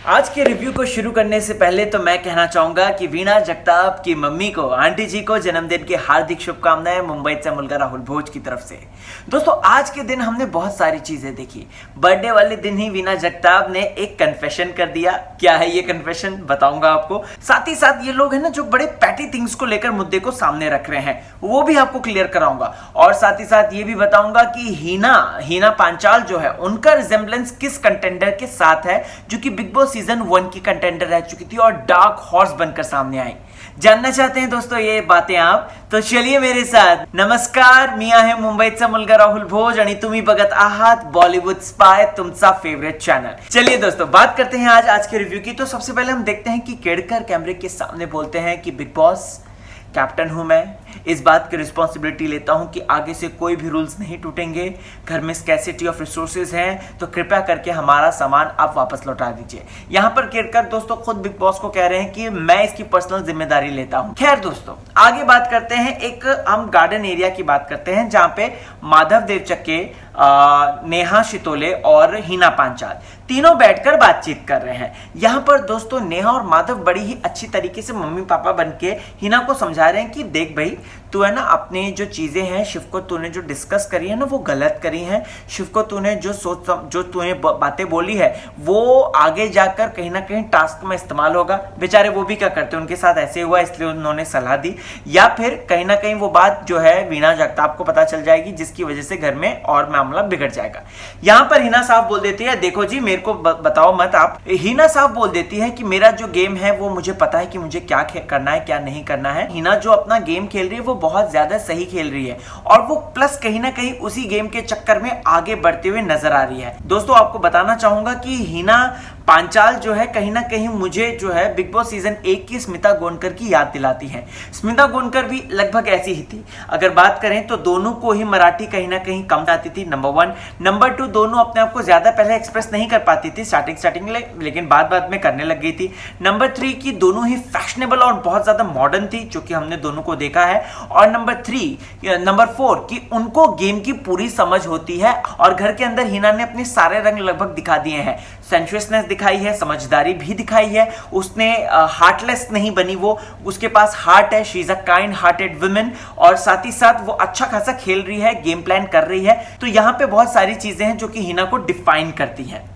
आज के रिव्यू को शुरू करने से पहले तो मैं कहना चाहूंगा कि वीणा जगताप की मम्मी को, आंटी जी को जन्मदिन की हार्दिक शुभकामनाएं मुंबई से मुलगा राहुल भोज की तरफ से। दोस्तों, आज के दिन हमने बहुत सारी चीजें देखी। बर्थडे वाले दिन ही वीणा जगताप ने एक कन्फेशन कर दिया। क्या है ये कन्फेशन, बताऊंगा आपको। साथ ही साथ ये लोग है ना जो बड़े पैटी थिंग्स को लेकर मुद्दे को सामने रख रहे हैं, वो भी आपको क्लियर कराऊंगा। और साथ ही साथ ये भी बताऊंगा कि हीना पांचाल जो है, उनका रिजेम्बलेंस किस कंटेंडर के साथ है जो कि बिग बॉस सीजन 1 की कंटेंडर रह चुकी थी और डार्क हॉर्स बनकर सामने आई। जानना चाहते हैं दोस्तों ये बातें आप, तो चलिए मेरे साथ। नमस्कार, मी आहे मुंबईचा मुलगा राहुल भोज आणि तुम्ही बघत आहात बॉलीवुड स्पाय, तुमचा फेवरेट चैनल। चलिए दोस्तों, बात करते हैं आज के रिव्यू की। तो सबसे पहले हम देखते हैं कि केड़कर कैमरे के सामने बोलते हैं कि बिग बॉस कैप्टन हूं मैं, इस बात की रिस्पॉन्सिबिलिटी लेता हूं कि आगे से कोई भी रूल्स नहीं टूटेंगे। घर में स्कैसिटी ऑफ रिसोर्सेज हैं, तो कृपया करके हमारा सामान आप वापस लौटा दीजिए। यहां पर केड़कर दोस्तों खुद बिग बॉस को कह रहे हैं कि मैं इसकी पर्सनल जिम्मेदारी लेता हूं। खैर दोस्तों, आगे बात करते हैं। एक हम गार्डन एरिया की बात करते हैं जहां पे माधव देवचक्के, नेहा शितोले और हीना पांचाल तीनों बैठकर बातचीत कर रहे हैं। यहां पर दोस्तों नेहा और माधव बड़ी ही अच्छी तरीके से मम्मी पापा बनके हीना को समझा रहे हैं कि देख भाई, तू है ना अपनी जो चीजें हैं, शिव को तूने जो डिस्कस करी है ना वो गलत करी है। शिव को तूने जो तूने बातें बोली है वो आगे जाकर कहीं ना कहीं टास्क में इस्तेमाल होगा। बेचारे वो भी क्या करते हैं, उनके साथ ऐसे हुआ इसलिए उन्होंने सलाह दी, या फिर कहीं ना कहीं वो बात जो है वीणा जगताप को पता चल जाएगी, जिसकी वजह से घर में और मामला बिगड़ जाएगा। यहां पर हीना साहब बोल देती है, देखो जी मेरे को बताओ मत आप। हीना साहब बोल देती है कि मेरा जो गेम है वो मुझे पता है कि मुझे क्या करना है क्या नहीं करना है। हीना जो अपना गेम खेल रही है वो बहुत ज्यादा सही खेल रही है और वो प्लस कहीं ना कहीं उसी गेम के चक्कर में आगे बढ़ते हुए नजर आ रही है। दोस्तों, आपको बताना चाहूंगा कि हीना पांचाल जो है कहीं ना कहीं मुझे जो है बिग बॉस सीजन 1 की स्मिता गोंडकर की याद दिलाती है। स्मिता गोंडकर भी लगभग ऐसी ही थी। अगर बात करें तो दोनों को ही मराठी कहीं ना कहीं कम आती थी, नंबर 1। नंबर 2, दोनों अपने आप को ज्यादा पहले एक्सप्रेस नहीं कर पाती थी स्टार्टिंग लेकिन बाद में करने लग गई थी। नंबर 3 की दोनों ही फैशनेबल और बहुत ज्यादा मॉडर्न थी, जो कि हमने दोनों को देखा है। और नंबर 4 की उनको गेम की पूरी समझ होती है और घर के अंदर हीना ने अपने सारे रंग लगभग दिखा दिए हैं। सेंशुअसनेस दिखाई है, समझदारी भी दिखाई है, उसने हार्टलेस नहीं बनी, वो उसके पास हार्ट है, she is a kind hearted women. और साथ ही साथ वो अच्छा खासा खेल रही है, गेम प्लान कर रही है। तो यहां पे बहुत सारी चीजें हैं जो कि हीना को डिफाइन करती हैं।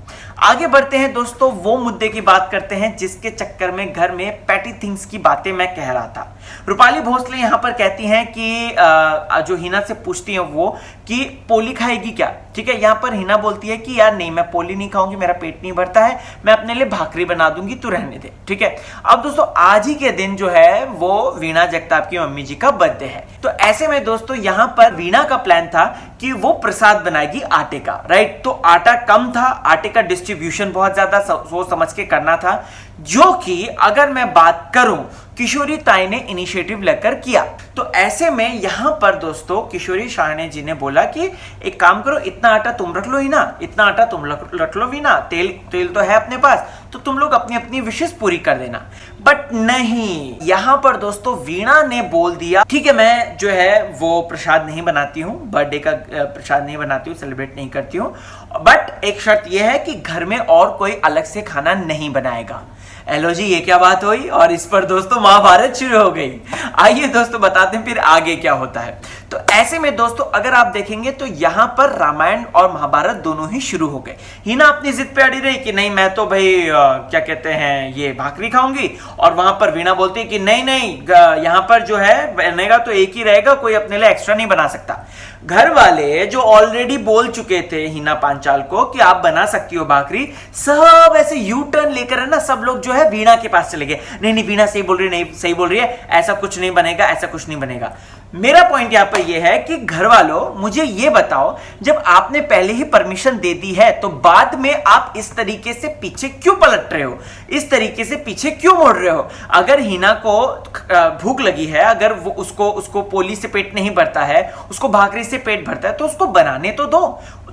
आगे बढ़ते हैं दोस्तों, वो मुद्दे की बात करते हैं जिसके चक्कर में घर में पैटी थिंग्स की बातें मैं कह रहा था। रूपाली भोसले यहां पर कहती हैं कि जो हीना से पूछती हैं वो कि पोली खाएगी क्या। ठीक है, यहां पर हीना बोलती है कि यार नहीं, मैं पोली नहीं खाऊंगी, मेरा पेट नहीं भरता है, मैं अपने लिए भाकरी बना दूंगी, तू रहने दे। ठीक है, अब दोस्तों आज ही के दिन जो है वो वीणा जगताप की मम्मी जी का बर्थडे है। तो ऐसे में दोस्तों यहां पर वीणा का प्लान था कि वो प्रसाद बनाएगी आटे का, राइट। तो आटा कम था, आटे का डिस्ट्रीब्यूशन बहुत ज्यादा सोच समझ के करना था, जो कि अगर मैं बात करूं किशोरी ताई ने इनिशिएटिव लेकर किया। तो ऐसे में यहां पर दोस्तों किशोरी शाहने जी ने बोला कि एक काम करो, इतना आटा तुम रख लो ही ना, इतना आटा तुम रख लो भी ना, तेल तो है अपने पास, तो तुम लोग अपनी अपनी विशेष पूरी कर देना। बट नहीं, यहां पर दोस्तों वीणा ने बोल दिया ठीक है, मैं जो है वो प्रसाद नहीं बनाती हूं, बर्थडे का प्रसाद नहीं बनाती हूं, सेलिब्रेट नहीं करती हूं, बट एक शर्त यह है कि घर में और कोई अलग से खाना नहीं बनाएगा। एलो जी, ये क्या बात हुई? और इस पर दोस्तों महाभारत शुरू हो गई। आइए दोस्तों बताते हैं फिर आगे क्या होता है। तो ऐसे में दोस्तों अगर आप देखेंगे तो यहां पर रामायण और महाभारत दोनों ही शुरू हो गए। हीना अपनी जिद पे अड़ी रही कि नहीं, मैं तो भाई क्या कहते हैं ये भाकरी खाऊंगी, और वहां पर वीणा बोलती है कि नहीं, यहां पर जो है बनेगा तो एक ही रहेगा, कोई अपने लिए एक्स्ट्रा नहीं बना सकता। घर वाले जो ऑलरेडी बोल चुके थे हीना पांचाल को कि आप बना सकती हो भाकरी, सब ऐसे यू टर्न लेकर है ना, सब लोग जो है वीणा के पास चले गए। नहीं, वीणा सही बोल रही है, नहीं सही बोल रही है, ऐसा कुछ नहीं बनेगा, ऐसा कुछ नहीं बनेगा। मेरा पॉइंट यहां पर यह है कि घर वालों मुझे यह बताओ, जब आपने पहले ही परमिशन दे दी है तो बाद में आप इस तरीके से पीछे क्यों पलट रहे हो, इस तरीके से पीछे क्यों मुड़ रहे हो? अगर हीना को भूख लगी है, अगर वो उसको पोली से पेट नहीं भरता है, उसको भाकरी से पेट भरता है, तो उसको बनाने तो दो।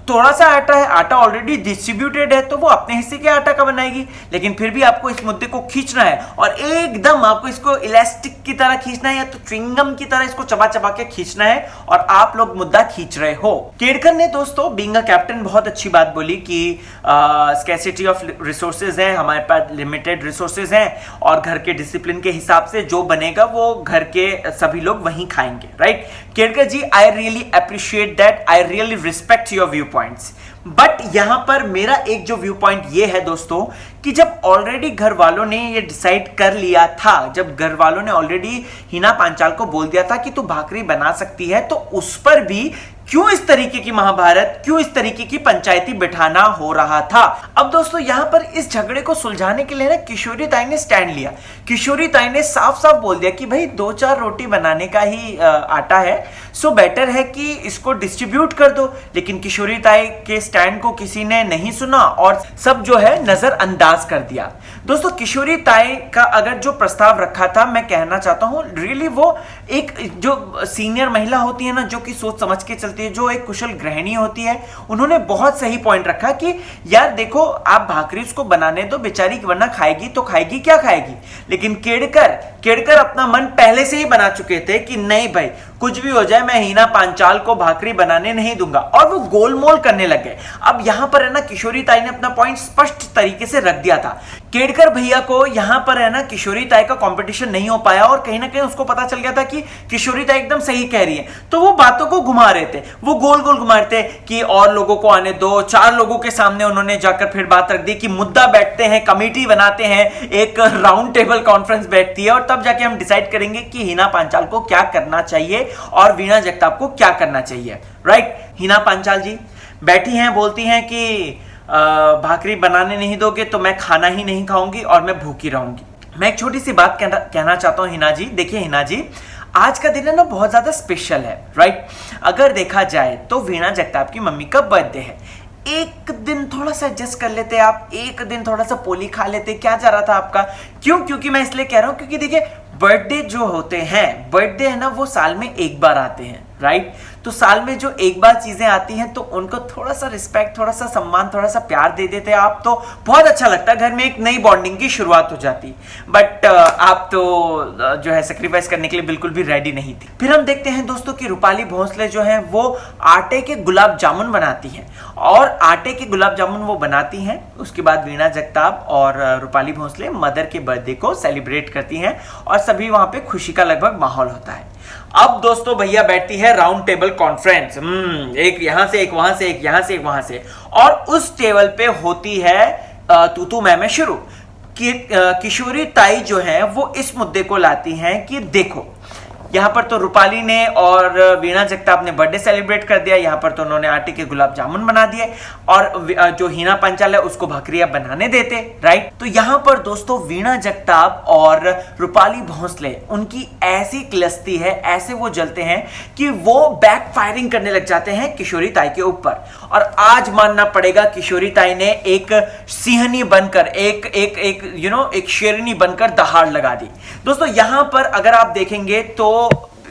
थोड़ा सा आटा है, आटा ऑलरेडी डिस्ट्रीब्यूटेड है, तो वो अपने हिस्से के आटा का बनाएगी, लेकिन फिर भी आपको इस मुद्दे को खींचना है और एकदम आपको इसको इलास्टिक की तरह खींचना है या तो च्युइंगम की तरह इसको चबा चबा के खींचना है और आप लोग मुद्दा खींच रहे हो। केड़कर ने दोस्तों बीइंग अ कैप्टन बहुत अच्छी बात बोली कि स्कैर्सिटी ऑफ रिसोर्सेज है, हमारे पास लिमिटेड रिसोर्सेज हैं और घर के डिसिप्लिन के हिसाब से जो बनेगा वो घर के सभी लोग वहीं खाएंगे, right. Kedkar ji, I really appreciate that, I really respect your view points. But यहां पर मेरा एक जो व्यू पॉइंट ये है दोस्तों कि जब ऑलरेडी घर वालों ने ये डिसाइड कर लिया था, जब घर वालों ने ऑलरेडी हिना पांचाल को बोल दिया था कि तू भाकरी बना सकती है, तो उस पर भी क्यों इस तरीके की महाभारत, क्यों इस तरीके की पंचायती बिठाना हो रहा था। अब दोस्तों यहां पर इस झगड़े को सुलझाने के लिए ना किशोरी ताई ने स्टैंड लिया। किशोरी ताई ने साफ साफ बोल दिया कि भाई 2-4 रोटी बनाने का ही आटा है, सो बेटर है कि इसको डिस्ट्रीब्यूट कर दो। लेकिन किशोरी ताई के स्टैंड को किसी ने नहीं सुना और सब जो है नजरअंदाज कर दिया। दोस्तों किशोरी ताई का अगर जो प्रस्ताव रखा था, मैं कहना चाहता हूं रियली वो एक जो सीनियर महिला होती है ना, जो कि सोच समझ के चलती है, जो एक कुशल गृहिणी होती है, उन्होंने बहुत सही पॉइंट रखा कि यार देखो आप भाकरी उसको बनाने दो बेचारी, वरना खाएगी तो खाएगी क्या खाएगी। लेकिन केड़कर अपना मन पहले से ही बना चुके थे कि नहीं भाई कुछ भी हो जाए मैं हिना पांचाल को भाकरी बनाने नहीं दूंगा, और वो गोलमोल करने लग गए। अब यहां पर है ना किशोरी ताई ने अपना पॉइंट स्पष्ट तरीके से रख दिया था। केड़कर भैया को यहां पर है ना किशोरी ताई का कंपटीशन नहीं हो पाया और कहीं ना कहीं उसको पता चल गया था कि किशोरी ताई एकदम सही कह रही है, तो वो बातों को घुमा रहे थे, वो गोल गोल घुमा रहे थे कि और लोगों को आने दो। 4 लोगों के सामने उन्होंने जाकर फिर बात रख दी कि मुद्दा बैठते हैं, कमेटी बनाते हैं, एक राउंड टेबल कॉन्फ्रेंस बैठती है और तब जाके हम डिसाइड करेंगे कि हिना पांचाल को क्या करना चाहिए और वीणा जगताप को क्या करना चाहिए, राइट। हिना पांचाल जी बैठी हैं, बोलती हैं कि भाकरी बनाने नहीं दोगे तो मैं खाना ही नहीं खाऊंगी और मैं भूखी रहूंगी। मैं एक छोटी सी बात कहना चाहता हूं हिना जी। देखिए हिना जी, आज का दिन है ना बहुत ज्यादा स्पेशल है, राइट। अगर देखा जाए तो वीणा जगताप की मम्मी का बर्थडे है, एक दिन थोड़ा सा एडजस्ट कर लेते आप, एक दिन थोड़ा सा पोली खा लेते, क्या जा रहा था आपका। क्यों? क्योंकि मैं इसलिए कह रहा हूं क्योंकि देखिए बर्थडे जो होते हैं, बर्थडे है ना वो साल में एक बार आते हैं, राइट। तो साल में जो एक बार चीजें आती हैं तो उनको थोड़ा सा रिस्पेक्ट, थोड़ा सा सम्मान, थोड़ा सा प्यार दे देते आप तो बहुत अच्छा लगता है, घर में एक नई बॉन्डिंग की शुरुआत हो जाती। बट आप तो जो है सेक्रीफाइस करने के लिए बिल्कुल भी रेडी नहीं थी। फिर हम देखते हैं दोस्तों कि रूपाली भोंसले जो है वो आटे के गुलाब जामुन बनाती हैं और आटे के गुलाब जामुन वो बनाती हैं, उसके बाद वीणा जगताप और रूपाली भोंसले मदर के बर्थडे को सेलिब्रेट करती हैं और सभी वहां पे खुशी का लगभग माहौल होता है। अब दोस्तों भैया बैठती है राउंड टेबल कॉन्फ्रेंस, एक यहां से एक वहां से, एक यहां से एक वहां से, और उस टेबल पे होती है तू मैं शुरू कि किशोरी ताई जो है वो इस मुद्दे को लाती हैं कि देखो यहाँ पर तो रूपाली ने और वीणा जगताप ने बर्थडे सेलिब्रेट कर दिया, यहाँ पर तो उन्होंने आटे के गुलाब जामुन बना दिए और जो हिना पांचाल है उसको भाकरियां बनाने देते, राइट। तो यहाँ पर दोस्तों वीणा जगताप और रूपाली भोंसले उनकी ऐसी क्लस्ती है, ऐसे वो जलते हैं कि वो बैक फायरिंग करने लग जाते हैं किशोरी ताई के ऊपर। और आज मानना पड़ेगा किशोरी ताई ने एक सिंहनी बनकर, एक शेरनी बनकर दहाड़ लगा दी। दोस्तों यहां पर अगर आप देखेंगे तो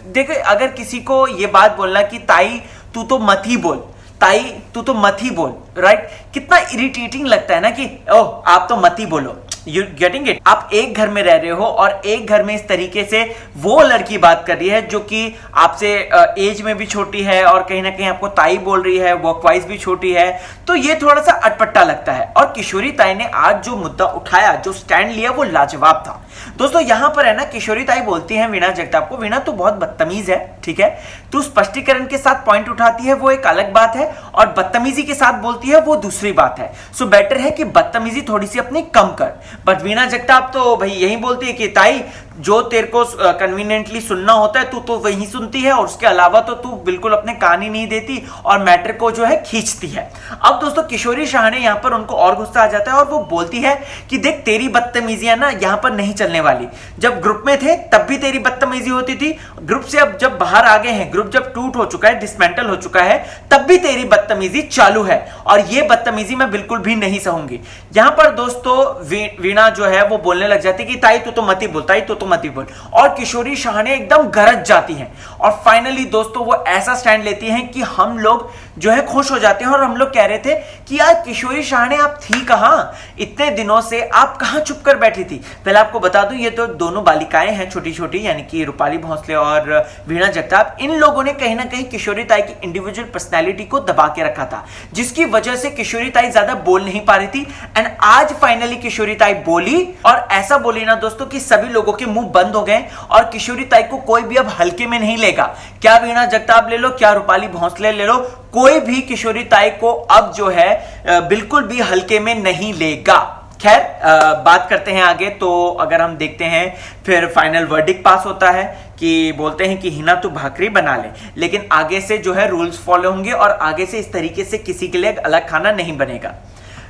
देखिए, अगर किसी को यह बात बोलना कि ताई तू तो मत ही बोल, ताई तू तो मत ही बोल, राइट, कितना इरिटेटिंग लगता है ना कि ओह आप तो मत ही बोलो। You getting it? आप एक घर में रह रहे हो और एक घर में इस तरीके से वो लड़की बात कर रही है जो कि आपसे एज में भी छोटी है और कहीं ना कहीं आपको ताई बोल रही है, वर्क वाइज भी छोटी है, तो ये थोड़ा सा अटपटा लगता है। और किशोरी ताई ने आज जो मुद्दा उठाया, जो स्टैंड लिया, वो लाजवाब था। दोस्तों यहां पर है ना किशोरी ताई बोलती है वीणा जगताप को, वीणा तू बहुत बदतमीज है, ठीक है, तू स्पष्टीकरण के साथ पॉइंट उठाती है वो एक अलग बात है और बदतमीजी के साथ बोलती है वो दूसरी बात है। सो बेटर है कि बदतमीजी थोड़ी सी अपनी कम कर। बट वीणा जगताप तो भाई यही बोलती है कि ताई जो तेरे को कन्वीनियंटली सुनना होता है तू तो वही सुनती है और उसके अलावा तो तू बिल्कुल अपने कान ही नहीं देती और मैटर को जो है खींचती है। अब दोस्तों किशोरी शाह ने यहाँ पर उनको और गुस्सा आ जाता है और वो बोलती है कि देख तेरी बदतमीजियां ना यहाँ पर नहीं चलने वाली, जब ग्रुप में थे तब भी तेरी बदतमीजी होती थी, ग्रुप से अब जब बाहर आ गए हैं, ग्रुप जब टूट हो चुका है, डिसमेंटल हो चुका है, तब भी तेरी बदतमीजी चालू है और ये बदतमीजी मैं बिल्कुल भी नहीं सहूंगी। यहाँ पर दोस्तों वीणा जो है वो बोलने लग जाती कि ताई तू तो मत ही बोल, ताई तू तो मत ही बोल। और किशोरी शाहने एकदम गरज जाती हैं और फाइनली दोस्तों वो ऐसा स्टैंड लेती हैं कि हम लोग जो है खुश हो जाते हैं। और हम लोग कह रहे थे कि यार किशोरी शाहने आप थी कहां, इतने दिनों से आप कहां छुप कर बैठी थी। पहले आपको बता दूं ये तो दोनों बालिकाएं हैं छोटी छोटी, यानी कि रूपाली भोसले और वीणा जगताप। इन लोगों ने कहीं ना कहीं किशोरी ताई की इंडिविजुअल पर्सनैलिटी को दबा के रखा था, जिसकी वजह से किशोरी ताई ज्यादा बोल नहीं पा रही थी। एंड आज फाइनली किशोरी ताई बोली और ऐसा बोली ना दोस्तों कि सभी लोगों के मुंह बंद हो गए और किशोरी ताई को कोई भी अब हल्के में नहीं लेगा। क्या वीणा जगताप ले लो, क्या रूपाली भोसले ले लो, कोई भी किशोरी ताई को अब जो है बिल्कुल भी हल्के में नहीं लेगा। खैर बात करते हैं आगे। तो अगर हम देखते हैं फिर फाइनल वर्डिक्ट पास होता है कि बोलते हैं कि हिना तू भाकरी बना ले, लेकिन आगे से जो है रूल्स फॉलो होंगे और आगे से इस तरीके से किसी के लिए अलग खाना नहीं बनेगा।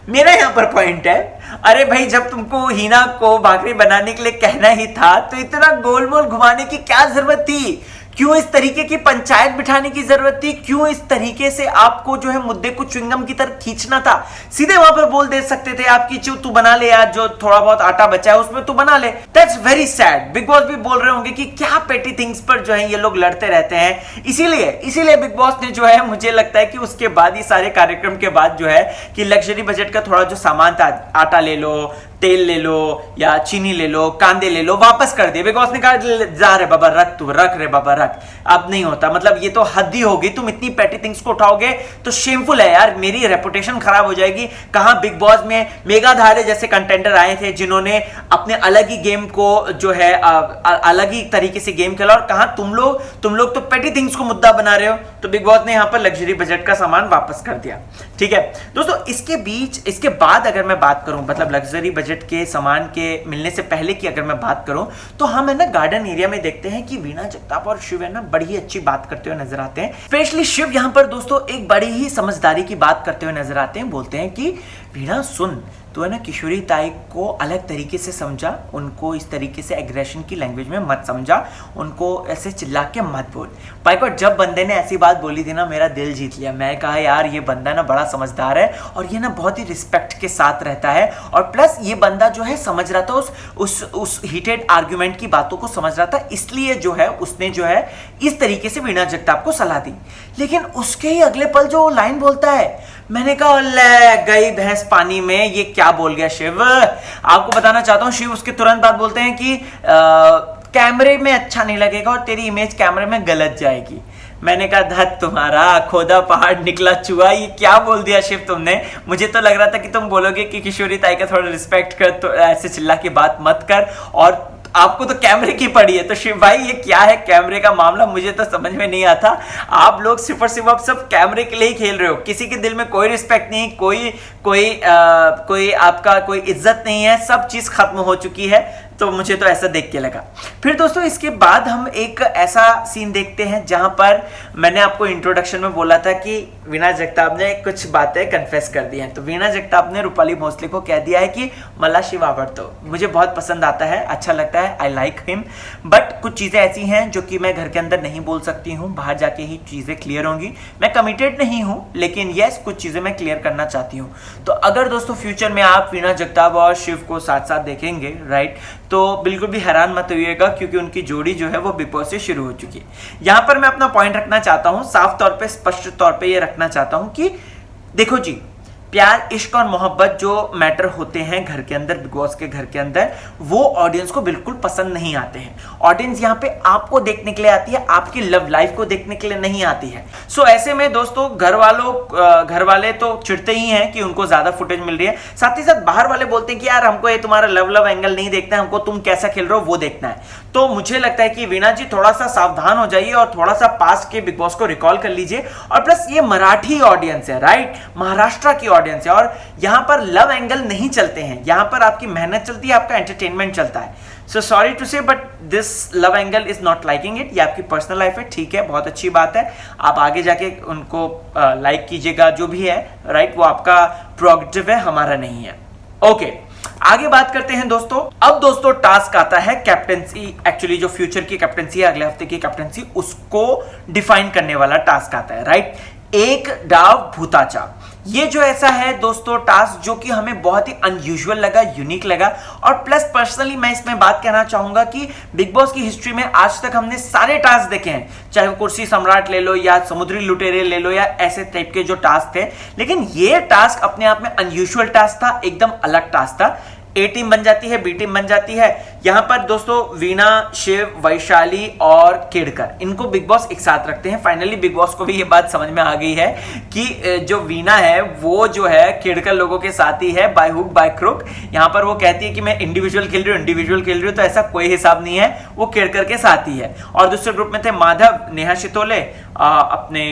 मेरा यहां पर पॉइंट है, अरे भाई जब तुमको हिना को भाकरी बनाने के लिए कहना ही था तो इतना गोल मोल घुमाने की क्या जरूरत थी? क्यों इस तरीके की पंचायत बिठाने की जरूरत थी? क्यों इस तरीके से आपको जो है मुद्दे को च्युइंगम की तरफ खींचना था? सीधे वहां पर बोल दे सकते थे आपकी तू बना ले यार, जो थोड़ा बहुत आटा बचा है उसमें तू बना ले। That's very sad. Big boss भी बोल रहे होंगे कि क्या पेटी थिंग्स पर जो है ये लोग लड़ते रहते हैं। इसीलिए बिग बॉस ने जो है, मुझे लगता है कि उसके बाद ही सारे कार्यक्रम के बाद जो है कि लग्जरी बजट का थोड़ा जो सामान था, आटा ले लो, तेल ले लो या चीनी ले लो, कांदे ले लो, वापस कर दिए। बिग बॉस ने कहा जा रे बाबा रख, तू रख रे बाबा रख, अब नहीं होता। मतलब ये तो हद ही होगी, तुम इतनी पेटी थिंग्स को उठाओगे तो शेमफुल है यार, मेरी रेपुटेशन खराब हो जाएगी। कहां बिग बॉस में मेघाधारे जैसे कंटेंडर आए थे जिन्होंने अपने अलग ही गेम को जो है अलग ही तरीके से गेम खेला, और कहां तुम लोग तो पेटी थिंग्स को मुद्दा बना रहे हो। तो बिग बॉस ने यहां पर लग्जरी बजट का सामान वापस कर दिया। ठीक है दोस्तों, इसके बाद अगर मैं बात करूं, मतलब लग्जरी बजट के सामान के मिलने से पहले की अगर मैं बात करूं, तो हम है ना गार्डन एरिया में देखते हैं कि वीणा जगताप और शिव है ना बड़ी ही अच्छी बात करते हुए नजर आते हैं। स्पेशली शिव यहां पर दोस्तों एक बड़ी ही समझदारी की बात करते हुए नजर आते हैं। बोलते हैं कि वीणा सुन, तो है ना किशोरी ताई को अलग तरीके से समझा, उनको इस तरीके से एग्रेशन की लैंग्वेज में मत समझा, उनको ऐसे चिल्ला के मत बोल। भाई को जब बंदे ने ऐसी बात बोली थी ना, मेरा दिल जीत लिया। मैं कहा यार ये बंदा ना बड़ा समझदार है और ये ना बहुत ही रिस्पेक्ट के साथ रहता है, और प्लस ये बंदा जो है समझ रहा था उस हीटेड आर्ग्यूमेंट की बातों को समझ रहा था, इसलिए जो है उसने जो है इस तरीके से वीणा जगताप को सलाह दी। लेकिन उसके ही अगले पल जो लाइन बोलता है, मैंने कहा ले गई भैंस पानी में, ये क्या बोल गया शिव। आपको बताना चाहता हूं, शिव उसके तुरंत बाद बोलते हैं कि कैमरे में अच्छा नहीं लगेगा और तेरी इमेज कैमरे में गलत जाएगी। मैंने कहा धत तुम्हारा, खोदा पहाड़ निकला चूहा, ये क्या बोल दिया शिव तुमने। मुझे तो लग रहा था कि तुम बोलोगे कि किशोरी ताई का थोड़ा रिस्पेक्ट कर, तो ऐसे चिल्ला के बात मत कर, और आपको तो कैमरे की पड़ी है। तो शिव भाई ये क्या है कैमरे का मामला, मुझे तो समझ में नहीं आता। आप लोग सिर्फ और सिर्फ अब सब कैमरे के लिए ही खेल रहे हो, किसी के दिल में कोई रिस्पेक्ट नहीं, कोई आपका कोई इज्जत नहीं है, सब चीज खत्म हो चुकी है। तो मुझे तो ऐसा देख के लगा। फिर दोस्तों इसके बाद हम एक ऐसा सीन देखते हैं जहां पर मैंने आपको इंट्रोडक्शन में बोला था कि वीणा जगताप ने कुछ बातें कन्फेस कर दी हैं। तो वीणा जगताप ने रूपाली भोसले को कह दिया है कि मला शिव आवड़तो, मुझे बहुत पसंद आता है, अच्छा लगता है, आई लाइक हिम, बट कुछ चीजें ऐसी हैं जो कि मैं घर के अंदर नहीं बोल सकती हूँ, बाहर जाके ही चीजें क्लियर होंगी। मैं कमिटेड नहीं हूँ, लेकिन यस कुछ चीजें मैं क्लियर करना चाहती हूँ। तो अगर दोस्तों फ्यूचर में आप वीणा जगताप और शिव को साथ साथ देखेंगे, राइट, तो बिल्कुल भी हैरान मत होइएगा, क्योंकि उनकी जोड़ी जो है वो बिग बॉस से शुरू हो चुकी है। यहां पर मैं अपना पॉइंट रखना चाहता हूं, साफ तौर पे स्पष्ट तौर पे ये रखना चाहता हूं कि देखो जी, प्यार, इश्क और मोहब्बत जो मैटर होते हैं घर के अंदर, बिग बॉस के घर के अंदर, वो ऑडियंस को बिल्कुल पसंद नहीं आते हैं। ऑडियंस यहाँ पे आपको देखने के लिए आती है, आपकी लव लाइफ को देखने के लिए नहीं आती है। सो ऐसे में दोस्तों घर वाले तो चिढ़ते ही हैं कि उनको ज्यादा फुटेज मिल रही है, साथ ही साथ बाहर वाले बोलते हैं कि यार हमको ये तुम्हारा लव एंगल नहीं देखना है, हमको तुम कैसा खेल रहे हो वो देखना है। तो मुझे लगता है कि वीणा जी थोड़ा सा सावधान हो जाइए और थोड़ा सा पास्ट के बिग बॉस को रिकॉल कर लीजिए। और प्लस ये मराठी ऑडियंस है, राइट, महाराष्ट्र की ऑडियंस है, और यहां पर लव एंगल नहीं चलते हैं, यहां पर आपकी मेहनत चलती है, आपका एंटरटेनमेंट चलता है। सो सॉरी टू से, but this love angle is not liking it. ये आपकी पर्सनल लाइफ है, ठीक है, बहुत अच्छी बात है, आप आगे जाके उनको लाइक कीजिएगा, जो भी है, राइट, वो आपका प्रोग्रेटिव है, हमारा नहीं है। ओके, आगे बात करते हैं दोस्तों। अब दोस्तों टास्क आता है कैप्टेंसी, एक्चुअली जो फ्यूचर की कैप्टेंसी है, अगले हफ्ते की कैप्टेंसी, उसको डिफाइन करने वाला टास्क आता है, राइट। एक डाव भूताचा, ये जो ऐसा है दोस्तों टास्क जो कि हमें बहुत ही अनयूजुअल लगा, यूनिक लगा, और प्लस पर्सनली मैं इसमें बात कहना चाहूंगा कि बिग बॉस की हिस्ट्री में आज तक हमने सारे टास्क देखे हैं, चाहे वो कुर्सी सम्राट ले लो या समुद्री लुटेरे ले लो या ऐसे टाइप के जो टास्क थे, लेकिन ये टास्क अपने आप में अनयूजुअल टास्क था, एकदम अलग टास्क था। ए टीम बन जाती है, बी टीम बन जाती है। यहां पर दोस्तों वीणा, शिव, वैशाली और केड़कर, इनको बिग बॉस एक साथ रखते हैं। फाइनली बिग बॉस को भी ये बात समझ में आ गई है कि जो वीणा है वो जो है केड़कर लोगों के साथ ही है, बाय हुक बाय क्रुक। यहां पर वो कहती है कि मैं इंडिविजुअल खेल रही हूं, तो ऐसा कोई हिसाब नहीं है, वो केड़कर के साथ ही है। और दूसरे ग्रुप में थे माधव, नेहा शितोले, अपने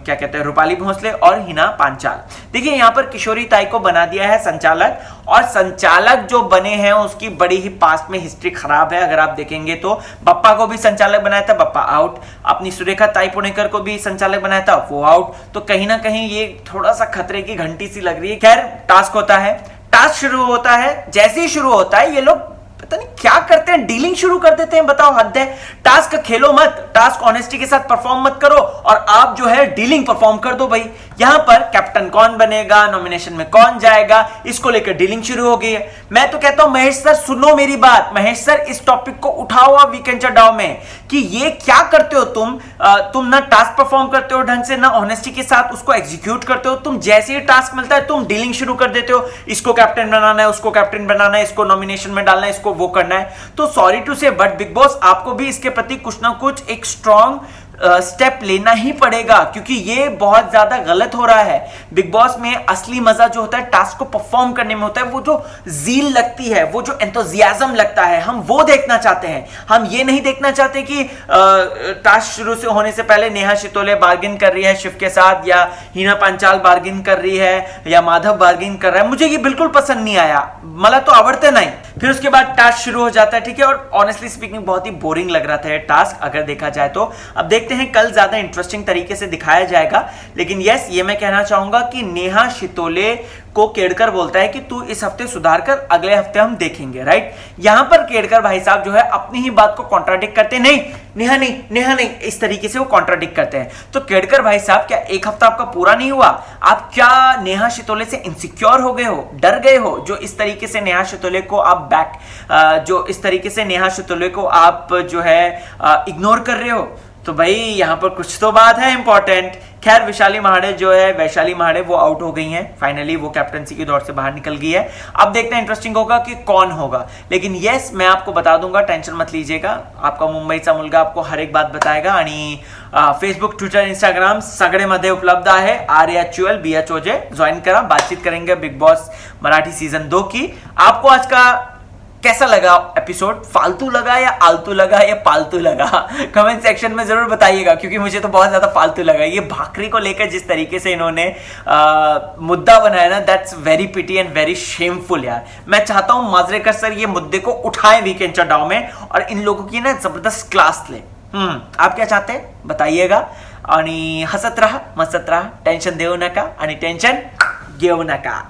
क्या कहते हैं रूपाली भोसले और हिना पांचाल। देखिए यहां पर किशोरी ताई को बना दिया है संचालक, और संचालक जो बने हैं उसकी बड़ी ही पास्ट में हिस्ट्री खराब है। अगर आप देखेंगे तो बप्पा को भी संचालक बनाया था, बप्पा आउट। अपनी सुरेखा ताई पुणेकर को भी संचालक बनाया था, वो आउट। तो कहीं ना कहीं ये थोड़ा सा खतरे की घंटी सी लग रही है। खैर टास्क होता है, टास्क शुरू होता है, जैसे ही शुरू होता है ये लोग पता नहीं क्या करते हैं, डीलिंग शुरू कर देते हैं। बताओ, हद है। टास्क खेलो मत, टास्क ऑनेस्टी के साथ परफॉर्म मत करो, और आप जो है डीलिंग परफॉर्म कर दो भाई। यहां पर कैप्टन कौन बनेगा, नॉमिनेशन में कौन जाएगा, इसको लेकर डीलिंग शुरू हो गई है। मैं तो कहता हूं महेश सर सुनो मेरी बात, महेश सर इस टॉपिक को उठाओ आप वीकेंड चढ़ाओ में कि ये क्या करते हो तुम ना टास्क परफॉर्म करते हो ढंग से, ना ऑनेस्टी के साथ उसको एग्जीक्यूट करते हो। तुम जैसे ही टास्क मिलता है तुम डीलिंग शुरू कर देते हो, इसको कैप्टन बनाना है, उसको कैप्टन बनाना है, इसको नॉमिनेशन में डालना है, इसको वो करना है। तो सॉरी टू से बट बिग बॉस आपको भी इसके प्रति कुछ ना कुछ एक स्ट्रॉन्ग स्टेप लेना ही पड़ेगा, क्योंकि ये बहुत ज्यादा गलत हो रहा है। बिग बॉस में असली मजा जो होता है टास्क को परफॉर्म करने में होता है, वो जो जील लगती है, वो जो एंथुसियाज्म लगता है, हम वो देखना चाहते हैं। हम ये नहीं देखना चाहते कि टास्क शुरू से होने से पहले नेहा शितोले बार्गिन कर रही है शिव के साथ, या हिना पांचाल बार्गिन कर रही है, या माधव बार्गिन कर रहा है। मुझे ये बिल्कुल पसंद नहीं आया, मला तो आवड़ते नहीं। फिर उसके बाद टास्क शुरू हो जाता है, ठीक है, और ऑनेस्टली स्पीकिंग बहुत ही बोरिंग लग रहा था टास्क अगर देखा जाए तो। अब देखते हैं कल ज्यादा इंटरेस्टिंग तरीके से दिखाया जाएगा। लेकिन यस, ये मैं कहना चाहूंगा कि नेहा शितोले को केड़कर बोलता है कि तू इस हफ्ते सुधार कर, अगले हफ्ते हम देखेंगे, राइट। यहां पर केड़कर भाई साहब जो है अपनी ही बात को कॉन्ट्राडिक्ट करते हैं, नहीं नेहा नहीं, नेहा नहीं, इस तरीके से वो कॉन्ट्राडिक्ट करते हैं। तो केड़कर भाई साहब क्या एक हफ्ता आपका पूरा नहीं हुआ? आप क्या नेहा शितोले से इनसिक्योर हो गए हो, डर गए हो, जो इस तरीके से नेहा शितोले को आप जो इस तरीके से नेहा शितोले को आप जो है इग्नोर कर रहे हो? तो भाई यहां पर कुछ तो बात है इंपॉर्टेंट। खैर वैशाली महाड़े जो है, वैशाली महाड़े वो आउट हो गई हैं, फाइनली वो कैप्टनसी की दौड़ से बाहर निकल गई है। अब देखते हैं इंटरेस्टिंग होगा कि कौन होगा। लेकिन यस, मैं आपको बता दूंगा, टेंशन मत लीजिएगा, आपका मुंबईचा मुलगा आपको हर एक बात बताएगा। आणि फेसबुक, ट्विटर, इंस्टाग्राम सगळेमध्ये उपलब्ध आहे। RHUL BHOJ ज्वाइन करा, बातचीत करेंगे बिग बॉस मराठी सीजन 2 की। आपको आज का कैसा लगा एपिसोड? फालतू लगा या आलतू लगा या पालतू लगा? कमेंट सेक्शन में जरूर बताइएगा, क्योंकि मुझे तो बहुत ज्यादा फालतू लगा। ये भाकरी को लेकर जिस तरीके से इन्होंने मुद्दा बनाया ना, that's very pity and very shameful यार। मैं चाहता हूं माजरेकर सर ये मुद्दे को उठाए वीकेंड चढ़ाओ में, और इन लोगों की ना जबरदस्त क्लास ले। आप क्या चाहते हैं बताइएगा, आणि हसत रहा, मसत रहा, टेंशन देऊ नका आणि टेंशन घेऊ नका।